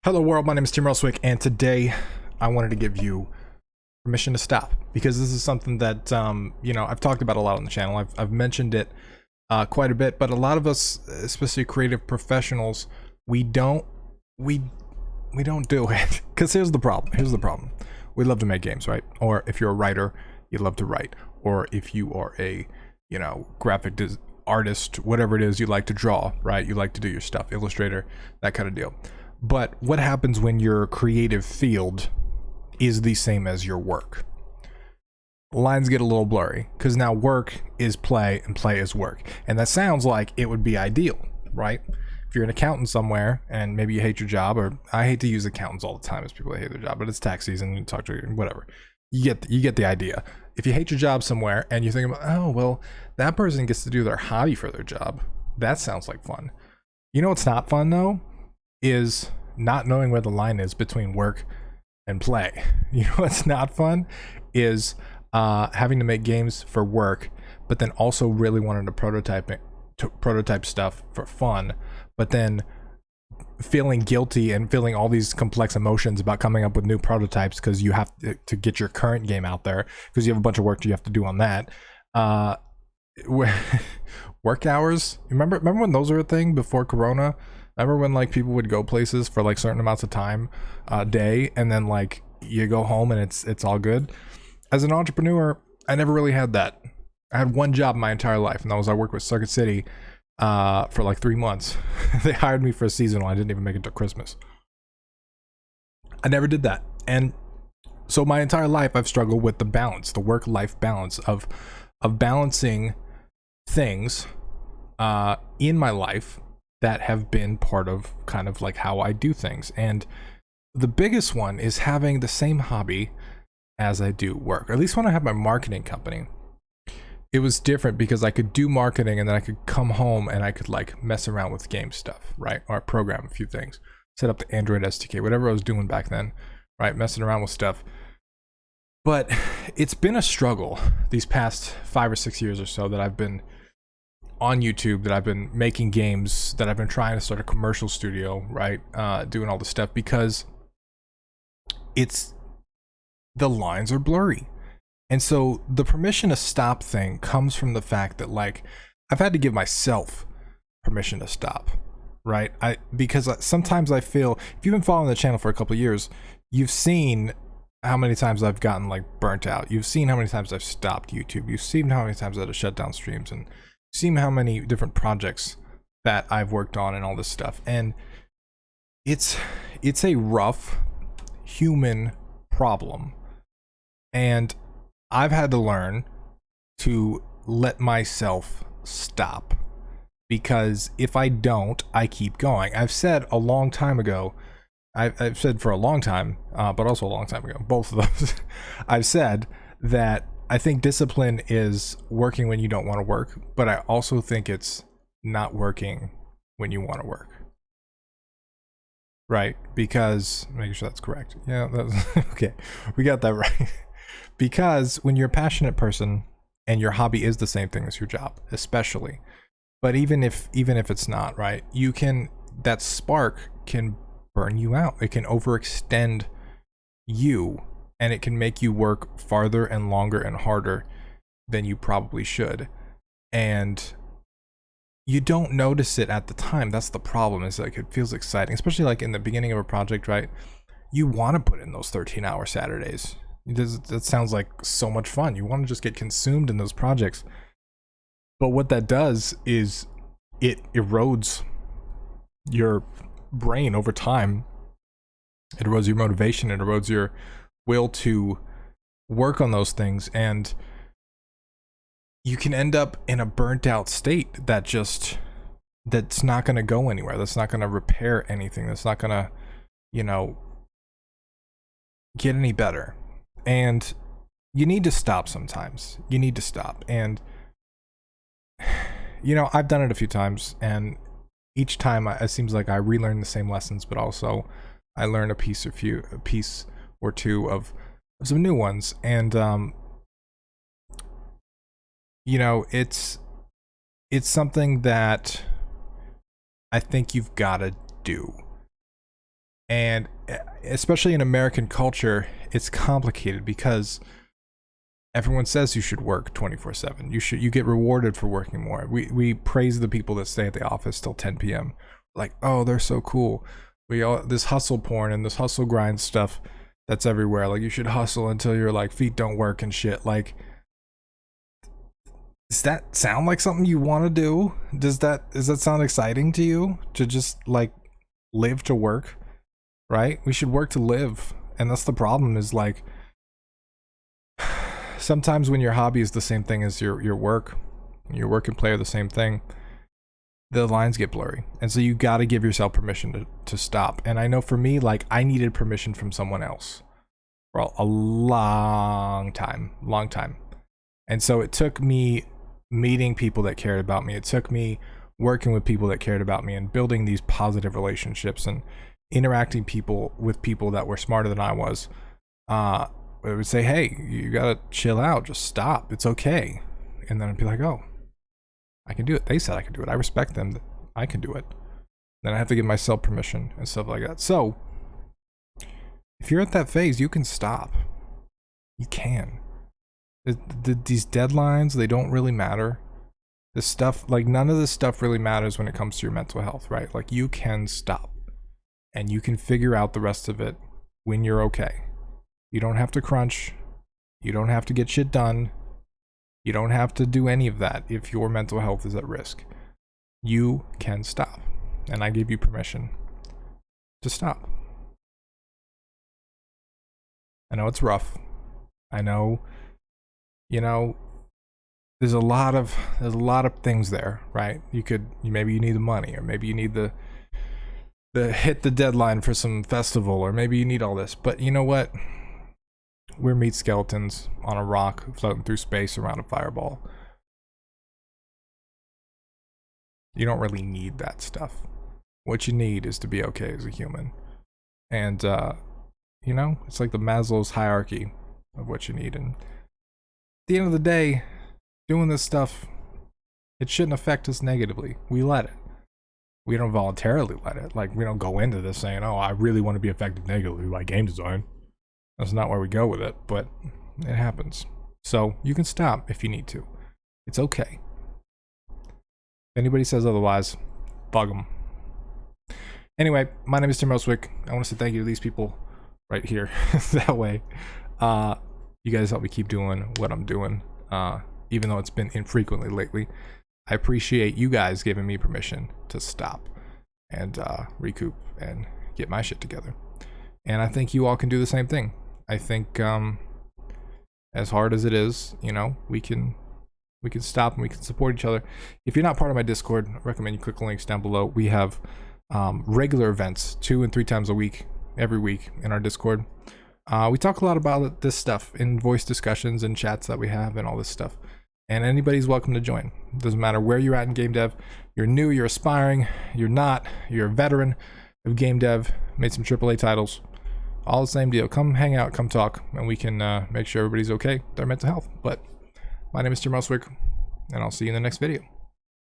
Hello world, my name is Tim Roswick, and today I wanted to give you permission to stop, because this is something that I've talked about a lot on the channel. I've mentioned it quite a bit, but a lot of us, especially creative professionals, we don't do it. Because here's the problem. We love to make games, right? Or if you're a writer, you love to write. Or if you are a graphic artist, whatever it is, you like to draw, right? You like to do your stuff, Illustrator, that kind of deal. But what happens when your creative field is the same as your work? Lines get a little blurry, because now work is play and play is work. And that sounds like it would be ideal, right? If you're an accountant somewhere and maybe you hate your job, or I hate to use accountants all the time as people that hate their job, but it's tax season, you talk to whatever. You get the idea. If you hate your job somewhere and you're thinking about, oh, well, that person gets to do their hobby for their job. That sounds like fun. You know what's not fun though? Is not knowing where the line is between work and play. You know what's not fun? Is having to make games for work, but then also really wanting to prototype stuff for fun, but then feeling guilty and feeling all these complex emotions about coming up with new prototypes because you have to get your current game out there because you have a bunch of work you have to do on that. Work hours, remember when those were a thing before Corona? Remember when like people would go places for like certain amounts of time a day, and then like you go home and it's all good? As an entrepreneur, I never really had that. I had one job my entire life, and that was I worked with Circuit City for like 3 months. They hired me for a seasonal. I didn't even make it to Christmas. I never did that. And so my entire life I've struggled with the balance, the work-life balance of balancing things in my life that have been part of kind of like how I do things. And the biggest one is having the same hobby as I do work. Or at least when I had my marketing company, it was different because I could do marketing and then I could come home and I could like mess around with game stuff, right? Or program a few things, set up the Android SDK, whatever I was doing back then, right? Messing around with stuff. But it's been a struggle these past 5 or 6 years or so that I've been on YouTube, that I've been making games, that I've been trying to start a commercial studio, right? Doing all this stuff, because the lines are blurry. And so the permission to stop thing comes from the fact that like I've had to give myself permission to stop, right? Because sometimes I feel, if you've been following the channel for a couple of years, you've seen how many times I've gotten like burnt out. You've seen how many times I've stopped YouTube. You've seen how many times I had to shut down streams, and seen how many different projects that I've worked on and all this stuff. And it's a rough human problem. And I've had to learn to let myself stop, because if I don't, I keep going. I've said a long time ago, I've said for a long time, but also a long time ago, both of those, I've said that I think discipline is working when you don't want to work, but I also think it's not working when you want to work. Right? Because, making sure that's correct. Yeah, that's okay. We got that right. Because when you're a passionate person and your hobby is the same thing as your job, especially, but even if it's not, right, that spark can burn you out. It can overextend you, and it can make you work farther and longer and harder than you probably should. And you don't notice it at the time. That's the problem, is like it feels exciting, especially like in the beginning of a project, right? You want to put in those 13-hour Saturdays. That sounds like so much fun. You want to just get consumed in those projects. But what that does is it erodes your brain over time. It erodes your motivation. It erodes your will to work on those things, and you can end up in a burnt out state that's not going to go anywhere. That's not going to repair anything. That's not going to, get any better. And you need to stop sometimes. You need to stop. And I've done it a few times, and each time it seems like I relearn the same lessons, but also I learn a piece or two of some new ones. And it's something that I think you've got to do. And especially in American culture, it's complicated because everyone says you should work 24/7. You get rewarded for working more. We praise the people that stay at the office till 10 p.m. Like, oh, they're so cool. This hustle porn and this hustle grind stuff that's everywhere. Like, you should hustle until your like feet don't work and shit. Like, does that sound like something you want to do? Does that sound exciting to you, to just like live to work? Right? We should work to live. And that's the problem, is like, sometimes when your hobby is the same thing as your work, your work and play are the same thing, the lines get blurry. And so you got to give yourself permission to stop. And I know for me, like, I needed permission from someone else for a long time. And so it took me meeting people that cared about me. It took me working with people that cared about me and building these positive relationships and interacting with people that were smarter than I was. It would say, hey, you gotta chill out, just stop, it's okay. And then I'd be like, oh, I can do it. They said I could do it. I respect them, I can do it. Then I have to give myself permission and stuff like that. So if you're at that phase, you can stop. You can. These deadlines, they don't really matter. This stuff, like, none of this stuff really matters when it comes to your mental health, right? Like, you can stop and you can figure out the rest of it when you're okay. You don't have to crunch. You don't have to get shit done. You don't have to do any of that if your mental health is at risk. You can stop. And I give you permission to stop. I know it's rough. I know, you know, there's a lot of things there, right? Maybe you need the money, or maybe you need the hit the deadline for some festival, or maybe you need all this. But you know what? We're meat skeletons on a rock floating through space around a fireball. You don't really need that stuff. What you need is to be okay as a human. And, you know, it's like the Maslow's hierarchy of what you need. And at the end of the day, doing this stuff, it shouldn't affect us negatively. We let it. We don't voluntarily let it. Like, we don't go into this saying, oh, I really want to be affected negatively by game design. That's not where we go with it, but it happens. So you can stop if you need to. It's okay. If anybody says otherwise, bug them. Anyway, my name is Tim Roswick. I want to say thank you to these people right here. That way, you guys help me keep doing what I'm doing, even though it's been infrequently lately. I appreciate you guys giving me permission to stop and recoup and get my shit together. And I think you all can do the same thing. I think as hard as it is, you know, we can stop and we can support each other. If you're not part of my Discord, I recommend you click the links down below. We have regular events 2 and 3 times a week, every week in our Discord. We talk a lot about this stuff in voice discussions and chats that we have and all this stuff. And anybody's welcome to join. It doesn't matter where you're at in game dev. You're new, you're aspiring, you're not, you're a veteran of game dev, made some AAA titles. All the same deal. Come hang out, come talk, and we can make sure everybody's okay with their mental health. But my name is Tim Roswick, and I'll see you in the next video.